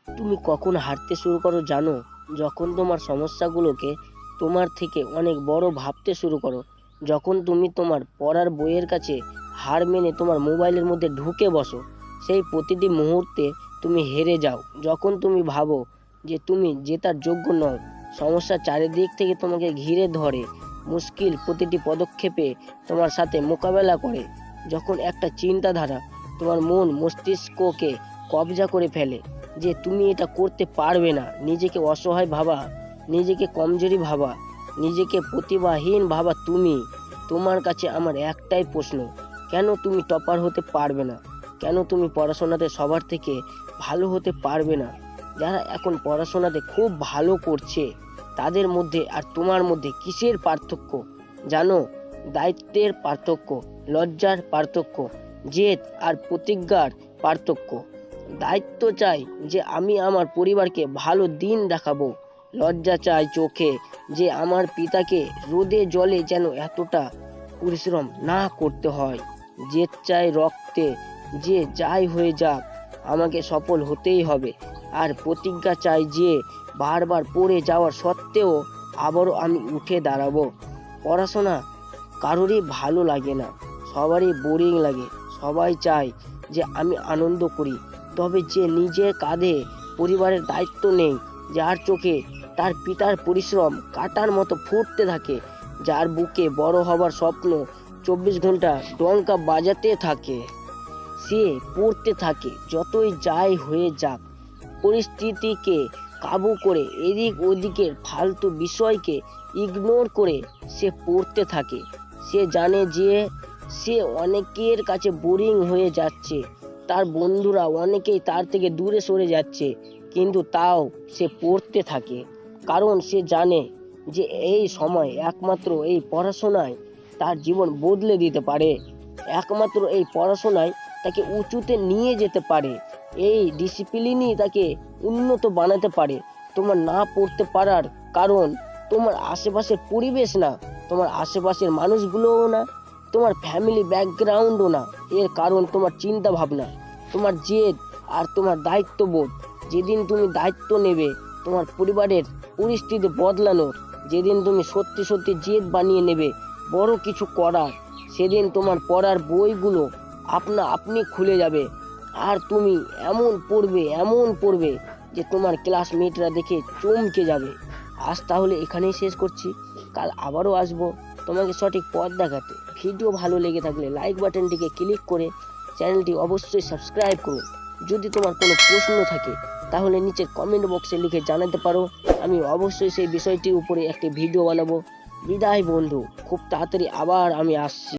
তুমি কখন হাঁটতে শুরু করো জানো? যখন তোমার সমস্যাগুলোকে তোমার থেকে অনেক বড় ভাবতে শুরু করো। যখন তুমি তোমার পড়ার বইয়ের কাছে হার মেনে তোমার মোবাইলের মধ্যে ঢুকে বসো। সেই প্রতিটি মুহূর্তে তুমি হেরে যাও। যখন তুমি ভাবো যে তুমি জেতার যোগ্য নও, সমস্যা চারিদিক থেকে তোমাকে ঘিরে ধরে, মুশকিল প্রতিটি পদক্ষেপে তোমার সাথে মোকাবেলা করে। যখন একটা চিন্তাধারা তোমার মন মস্তিষ্ককে কবজা করে ফেলে যে তুমি এটা করতে পারবে না, নিজেকে অসহায় ভাবা, নিজেকে কমজোরি ভাবা, নিজেকে প্রতিভাহীন ভাবা, তোমার কাছে আমার একটাই প্রশ্ন, কেন তুমি টপার হতে পারবে না? কেন তুমি পড়াশোনাতে সবার থেকে ভালো হতে পারবে না? যারা এখন পড়াশোনাতে খুব ভালো করছে তাদের মধ্যে আর তোমার মধ্যে কিসের পার্থক্য জানো? দায়িত্বের পার্থক্য, লজ্জার পার্থক্য, জেদ আর প্রতিজ্ঞার পার্থক্য। দায়িত্ব চাই যে আমি আমার পরিবারকে ভালো দিন দেখাবো। লজ্জা চাই চোখে যে আমার পিতাকে রোদে জলে যেন এতটা পরিশ্রম না করতে হয়। জেদ চাই রক্তে যে যাই হয়ে যাক আমাকে সফল হতেই হবে। আর প্রতিজ্ঞা চাই যে বারবার পড়ে যাওয়ার সত্ত্বেও আবারও আমি উঠে দাঁড়াবো। পড়াশোনা কারোরই ভালো লাগে না, সবারই বোরিং লাগে। সবাই চায় যে আমি আনন্দ করি, তবে যে নিজের কাঁধে পরিবারের দায়িত্ব নেই, যার চোখে তার পিতার পরিশ্রম কাঁটার মতো ফুটতে থাকে, যার বুকে বড় হবার স্বপ্ন 24 ঘন্টা ডঙ্কা বাজাতে থাকে, সে পড়তে থাকে যতই যাই হয়ে যাক। পরিস্থিতিকে কাবু করে এদিক ওদিকের ফালতু বিষয়কে ইগনোর করে সে পড়তে থাকে। সে জানে যে সে অনেকের কাছে বোরিং হয়ে যাচ্ছে, তার বন্ধুরা অনেকেই তার থেকে দূরে সরে যাচ্ছে, কিন্তু তাও সে পড়তে থাকে। কারণ সে জানে যে এই সময় একমাত্র এই পড়াশোনায় তার জীবন বদলে দিতে পারে। একমাত্র এই পড়াশোনায় তাকে উঁচুতে নিয়ে যেতে পারে। এই ডিসিপ্লিনই তাকে উন্নত বানাতে পারে। তোমার না পড়তে পারার কারণ তোমার আশেপাশের পরিবেশ না, তোমার আশেপাশের মানুষগুলোও না, তোমার ফ্যামিলি ব্যাকগ্রাউন্ডও না। এর কারণ তোমার চিন্তা ভাবনা, তোমার জেদ আর তোমার দায়িত্ববোধ। যেদিন তুমি দায়িত্ব নেবে তোমার পরিবারের পরিস্থিতি বদলানোর, যেদিন তুমি সত্যি সত্যি জেদ বানিয়ে নেবে বড় কিছু করার, সেদিন তোমার পড়ার বইগুলো আপনা আপনি খুলে যাবে। আর তুমি এমন পড়বে যে তোমার ক্লাসমেটরা দেখে চমকে যাবে। আজ তাহলে এখানেই শেষ করছি, কাল আবারও আসবো তোমাকে সঠিক পথ দেখাতে। ভিডিও ভালো লেগে থাকলে লাইক বাটনটিকে ক্লিক করে চ্যানেলটি অবশ্যই সাবস্ক্রাইব করুন। যদি তোমার কোনো প্রশ্ন থাকে তাহলে নিচের কমেন্ট বক্সে লিখে জানাতে পারো, আমি অবশ্যই সেই বিষয়টির উপরে একটি ভিডিও বানাবো। বিদায় বন্ধু, খুব তাড়াতাড়ি আবার আমি আসছি।